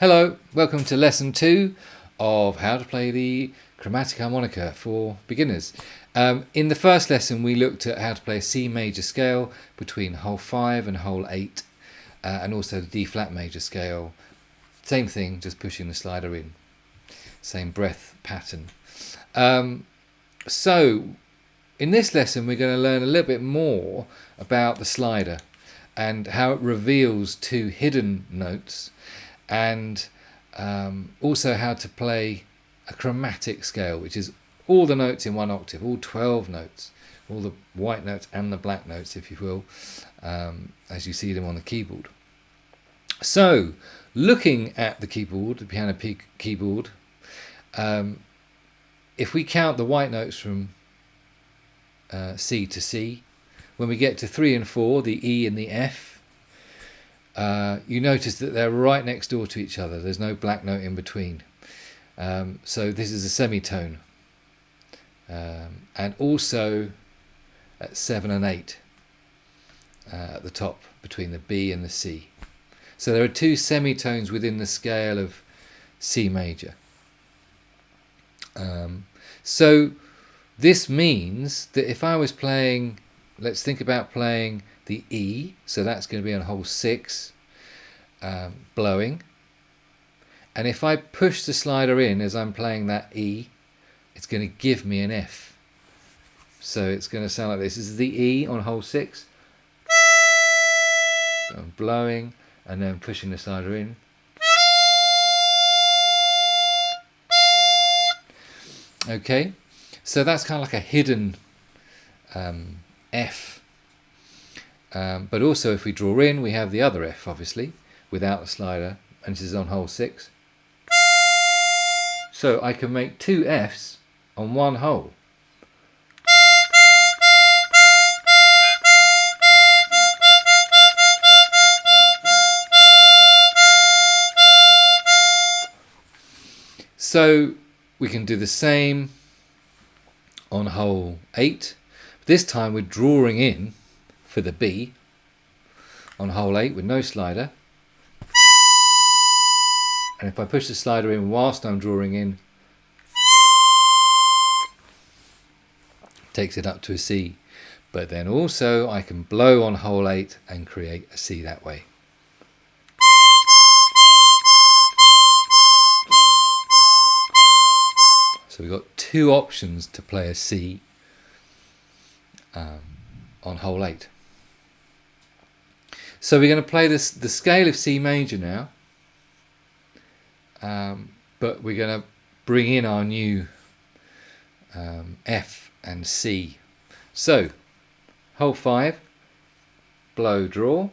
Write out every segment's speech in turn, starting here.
Hello, welcome to lesson 2 of how to play the chromatic harmonica for beginners. In the first lesson we looked at how to play a C major scale between hole 5 and hole 8 and also the D flat major scale. Same thing, just pushing the slider in. Same breath pattern. So in this lesson we're going to learn a little bit more about the slider and how it reveals two hidden notes, and also how to play a chromatic scale, which is all the notes in one octave, all 12 notes, all the white notes and the black notes, if you will, as you see them on the keyboard. So, looking at the keyboard, the piano keyboard, if we count the white notes from C to C, when we get to 3 and 4, the E and the F, you notice that they're right next door to each other. There's no black note in between. So this is a semitone. And also at 7 and 8 at the top between the B and the C. So there are two semitones within the scale of C major. So this means that if I was playing, let's think about playing the E, so that's going to be on hole 6, blowing, and if I push the slider in as I'm playing that E, it's going to give me an F. So it's going to sound like this. This is the E on hole 6. I'm blowing and then pushing the slider in. Okay, so that's kind of like a hidden F. But also if we draw in, we have the other F, obviously, without the slider, and this is on hole 6. So I can make two Fs on one hole. So we can do the same on hole 8. This time we're drawing in for the B on hole 8 with no slider. And if I push the slider in whilst I'm drawing in, it takes it up to a C. But then also I can blow on hole 8 and create a C that way. So we've got two options to play a C on hole 8. So we're going to play the scale of C major now, but we're going to bring in our new F and C. So hole 5, blow, draw.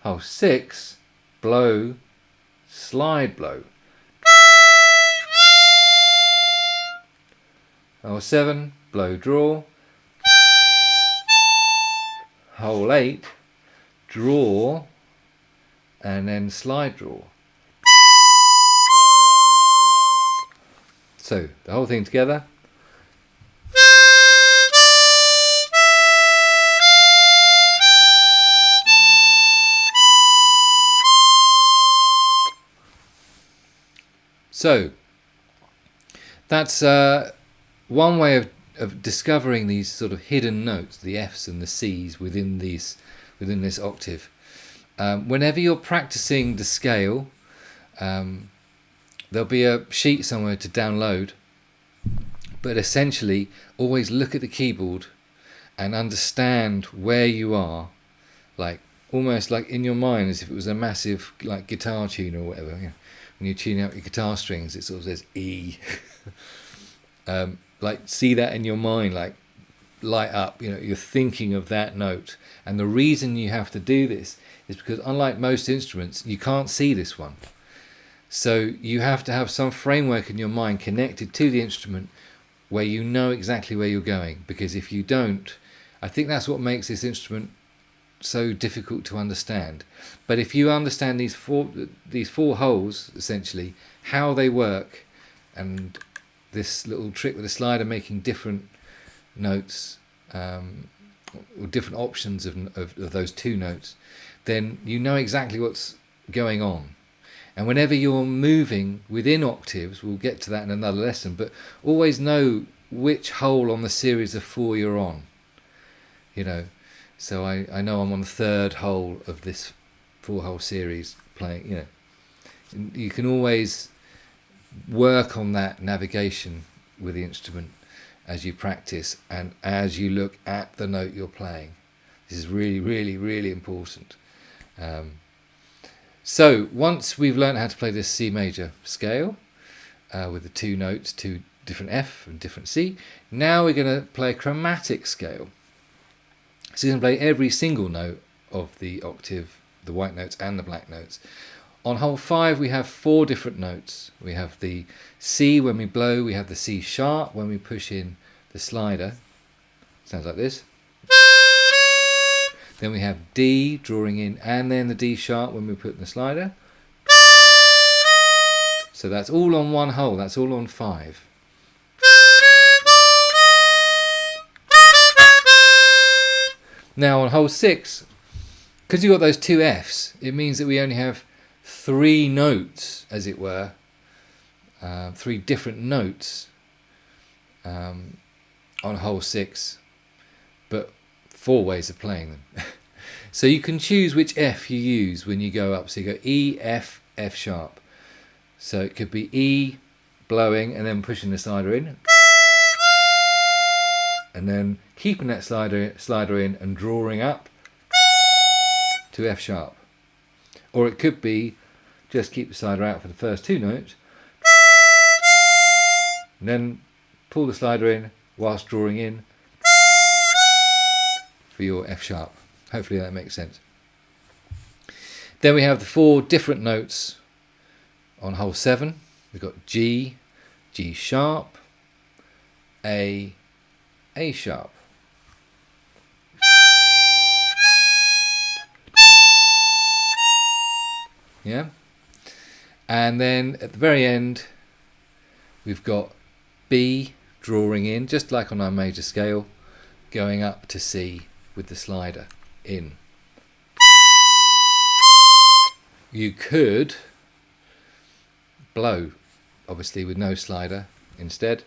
Hole 6, blow, slide, blow. Hole 7, blow, draw. Hole 8, draw, and then slide, draw. So the whole thing together. So that's one way of discovering these sort of hidden notes, the Fs and the Cs within this octave. Whenever you're practicing the scale, there'll be a sheet somewhere to download, but essentially always look at the keyboard and understand where you are, like almost like in your mind as if it was a massive like guitar tuner or whatever. You know, when you tune out your guitar strings, it sort of says E. Like see that in your mind, like light up, you know, you're thinking of that note. And the reason you have to do this is because unlike most instruments, you can't see this one. So you have to have some framework in your mind connected to the instrument where you know exactly where you're going. Because if you don't, I think that's what makes this instrument so difficult to understand. But if you understand these four holes, essentially, how they work, and this little trick with the slider making different notes, or different options of those two notes, then you know exactly going on. And whenever you're moving within octaves, we'll get to that in another lesson, but always know which hole on the series of 4 you're on. You know, so I know I'm on the 3rd hole of this 4-hole series playing, you know. You can always work on that navigation with the instrument as you practice and as you look at the note you're playing. This is really, really, really important. So once we've learned how to play this C major scale with the 2 notes, 2 different F and different C, now we're going to play a chromatic scale. So you can play every single note of the octave, the white notes and the black notes. On hole 5 we have 4 different notes. We have the C when we blow, we have the C sharp when we push in the slider. Sounds like this. Then we have D drawing in and then the D sharp when we put in the slider. So that's all on one hole, that's all on 5. Now on hole 6, because you've got those 2 Fs, it means that we only have 3 notes, as it were, 3 different notes on hole 6, but 4 ways of playing them. So you can choose which F you use when you go up. So you go E, F, F sharp. So it could be E blowing and then pushing the slider in, and then keeping that slider in and drawing up to F sharp. Or it could be just keep the slider out for the first 2 notes and then pull the slider in whilst drawing in for your F sharp. Hopefully that makes sense. Then we have the 4 different notes on hole 7. We've got G, G sharp, A sharp. Yeah? And then at the very end we've got B drawing in, just like on our major scale, going up to C with the slider in. You could blow, obviously, with no slider instead.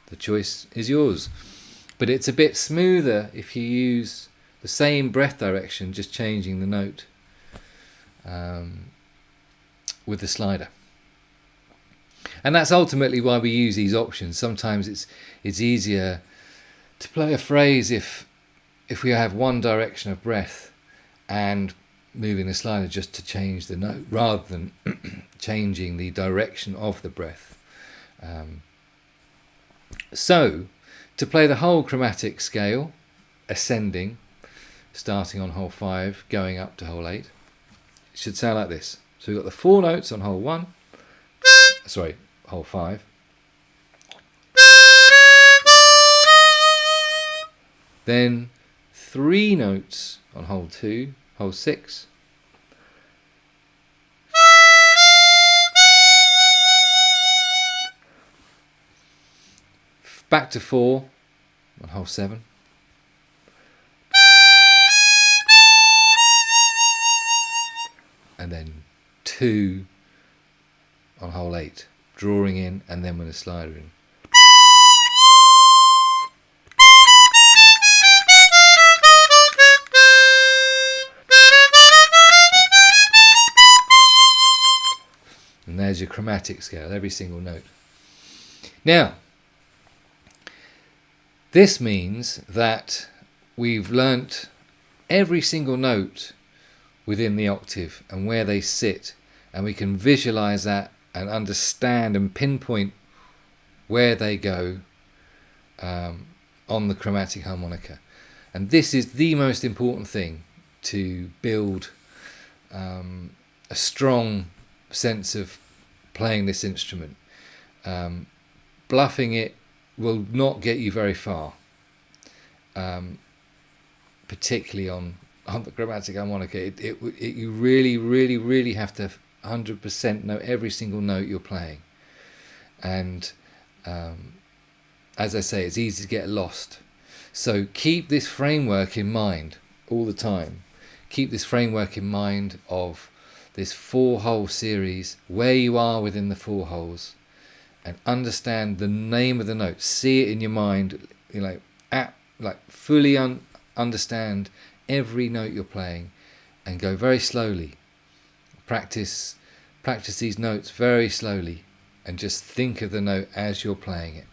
The choice is yours. But it's a bit smoother if you use the same breath direction, just changing the note with the slider. And that's ultimately why we use these options. Sometimes it's easier to play a phrase if we have one direction of breath and moving the slider just to change the note rather than changing the direction of the breath. So to play the whole chromatic scale, ascending, starting on hole 5, going up to hole 8, it should sound like this. So we've got the 4 notes on hole 1, sorry, hole 5. Then 3 notes on hole 2, hole 6. Back to 4 on hole 7. And then 2 on hole 8, drawing in and then with a slider in. And there's your chromatic scale, every single note. Now, this means that we've learnt every single note within the octave and where they sit, and we can visualize that and understand and pinpoint where they go on the chromatic harmonica. And this is the most important thing to build a strong sense of playing this instrument. Bluffing it will not get you very far, particularly on the chromatic harmonica. You really have to 100% know every single note you're playing. And as I say, it's easy to get lost. So keep this framework in mind all the time. keep this framework in mind of this 4-hole series, where you are within the 4 holes, and understand the name of the note. See it in your mind, fully understand every note you're playing, and go very slowly. Practice these notes very slowly, and just think of the note as you're playing it.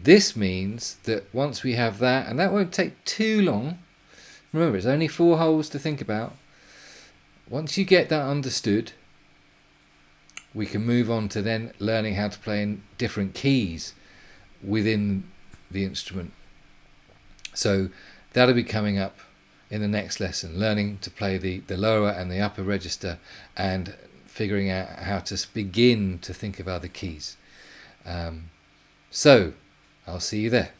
This means that once we have that, and that won't take too long. Remember, it's only 4 holes to think about. Once you get that understood, we can move on to then learning how to play in different keys within the instrument. So that'll be coming up in the next lesson, learning to play the lower and the upper register, and figuring out how to begin to think of other keys. So I'll see you there.